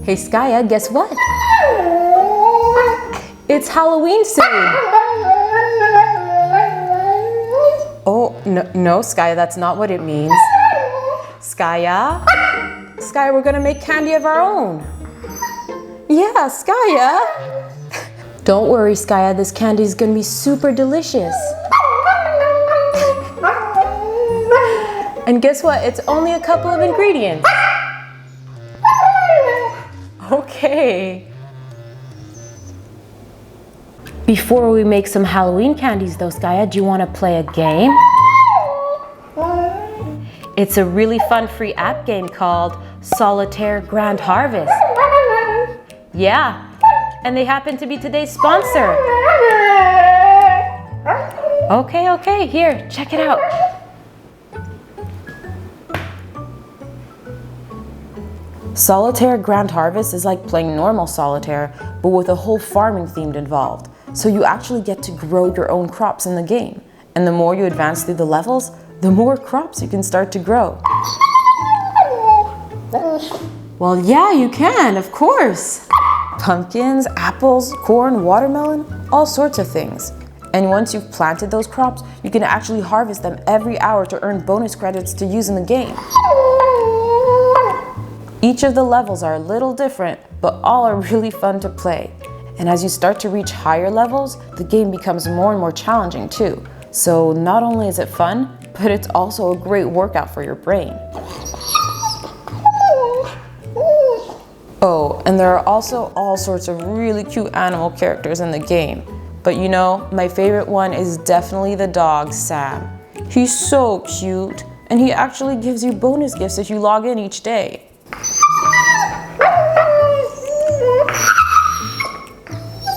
Hey Skaya, guess what? It's Halloween soon. Oh, no, Skaya, that's not what it means. Skaya, we're gonna make candy of our own. Yeah, Skaya. Don't worry, Skaya, this candy is gonna be super delicious. And guess what? It's only a couple of ingredients. Okay. Before we make some Halloween candies though, Skaya, do you want to play a game? It's a really fun free app game called Solitaire Grand Harvest. Yeah, and they happen to be today's sponsor. Okay, here, check it out. Solitaire Grand Harvest is like playing normal solitaire, but with a whole farming theme involved. So you actually get to grow your own crops in the game. And the more you advance through the levels, the more crops you can start to grow. Well, yeah, you can, of course. Pumpkins, apples, corn, watermelon, all sorts of things. And once you've planted those crops, you can actually harvest them every hour to earn bonus credits to use in the game. Each of the levels are a little different, but all are really fun to play. And as you start to reach higher levels, the game becomes more and more challenging too. So not only is it fun, but it's also a great workout for your brain. Oh, and there are also all sorts of really cute animal characters in the game. But you know, my favorite one is definitely the dog, Sam. He's so cute, and he actually gives you bonus gifts if you log in each day.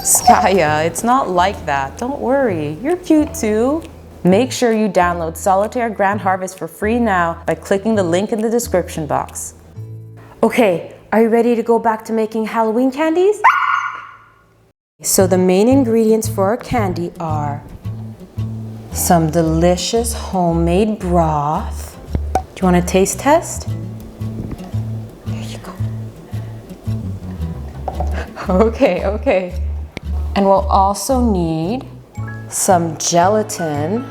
Skaya, it's not like that. Don't worry, you're cute too. Make sure you download Solitaire Grand Harvest for free now by clicking the link in the description box. Okay, are you ready to go back to making Halloween candies? So the main ingredients for our candy are some delicious homemade broth. Do you want a taste test? Here you go. Okay. And we'll also need some gelatin.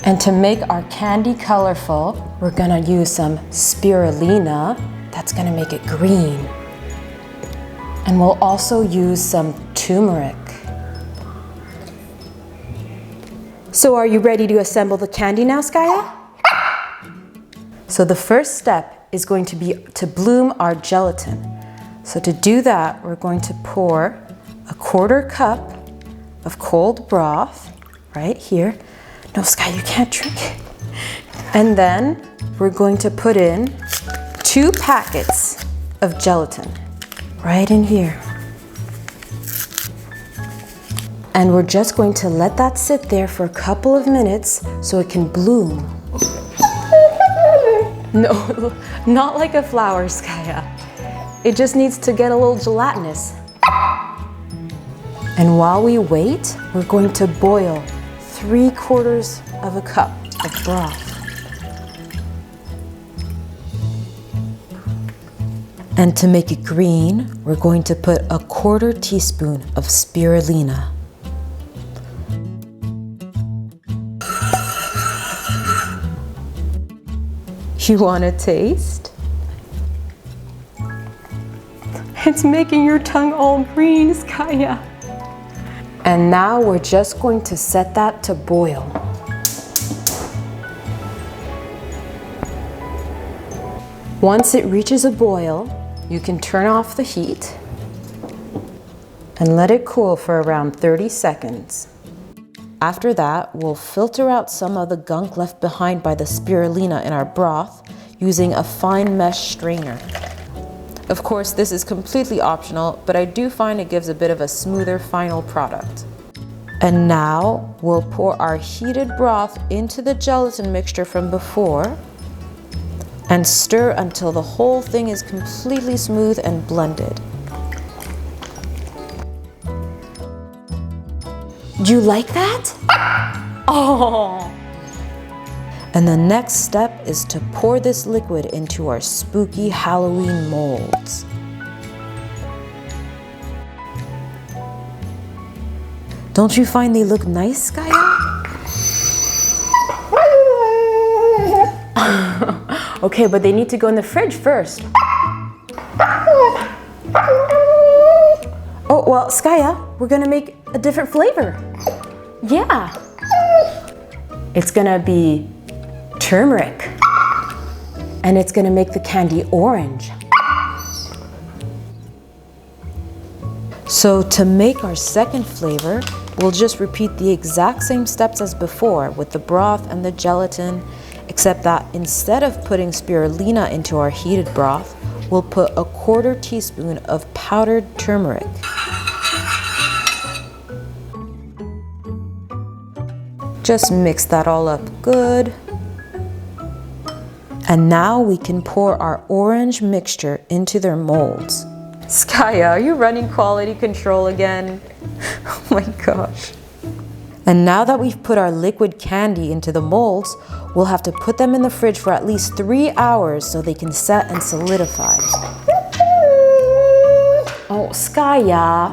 And to make our candy colorful, we're gonna use some spirulina. That's gonna make it green. And we'll also use some turmeric. So are you ready to assemble the candy now, Skaya? So the first step is going to be to bloom our gelatin. So to do that, we're going to pour a 1/4 cup of cold broth right here. No, Skaya, you can't drink it. And then we're going to put in 2 packets of gelatin right in here. And we're just going to let that sit there for a couple of minutes so it can bloom. No, not like a flower, Skaya. It just needs to get a little gelatinous. And while we wait, we're going to boil 3/4 of a cup of broth. And to make it green, we're going to put a 1/4 teaspoon of spirulina. You want a taste? It's making your tongue all green, Skaya. And now we're just going to set that to boil. Once it reaches a boil, you can turn off the heat and let it cool for around 30 seconds. After that, we'll filter out some of the gunk left behind by the spirulina in our broth using a fine mesh strainer. Of course, this is completely optional, but I do find it gives a bit of a smoother final product. And now we'll pour our heated broth into the gelatin mixture from before and stir until the whole thing is completely smooth and blended. Do you like that? Oh! And the next step is to pour this liquid into our spooky Halloween molds. Don't you find they look nice, Skaya? Okay, but they need to go in the fridge first. Oh, well, Skaya, we're gonna make a different flavor. Yeah. It's gonna be turmeric. And it's gonna make the candy orange. So to make our second flavor, we'll just repeat the exact same steps as before with the broth and the gelatin, except that instead of putting spirulina into our heated broth, we'll put a 1/4 teaspoon of powdered turmeric. Just mix that all up good. And now we can pour our orange mixture into their molds. Skaya, are you running quality control again? Oh my gosh. And now that we've put our liquid candy into the molds, we'll have to put them in the fridge for at least 3 hours so they can set and solidify. Oh, Skaya.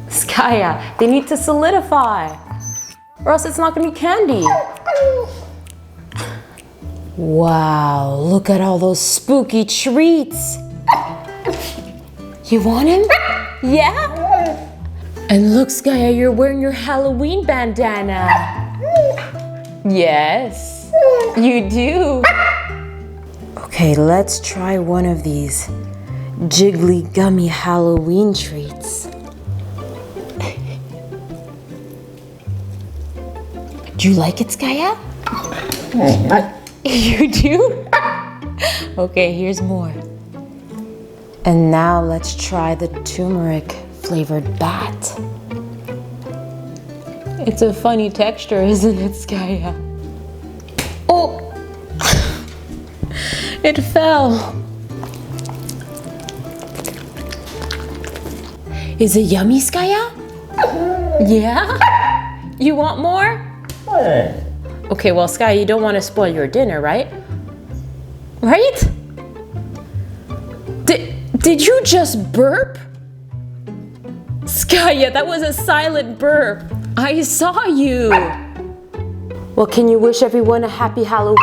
Skaya, they need to solidify, or else it's not gonna be candy. Wow, look at all those spooky treats. You want him? Yeah? And look, Skaya, you're wearing your Halloween bandana. Yes, you do. Okay, let's try one of these jiggly gummy Halloween treats. Do you like it, Skaya? You do? Okay, here's more. And now let's try the turmeric flavored bat. It's a funny texture, isn't it, Skaya? Oh! It fell. Is it yummy, Skaya? Yeah? You want more? Okay, well, Skaya, you don't want to spoil your dinner, right? Right? Did you just burp? Skaya, that was a silent burp. I saw you. Well, can you wish everyone a happy Halloween?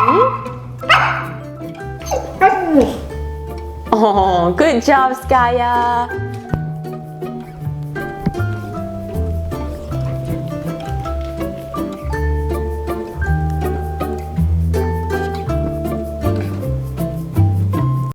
Oh, good job, Skaya.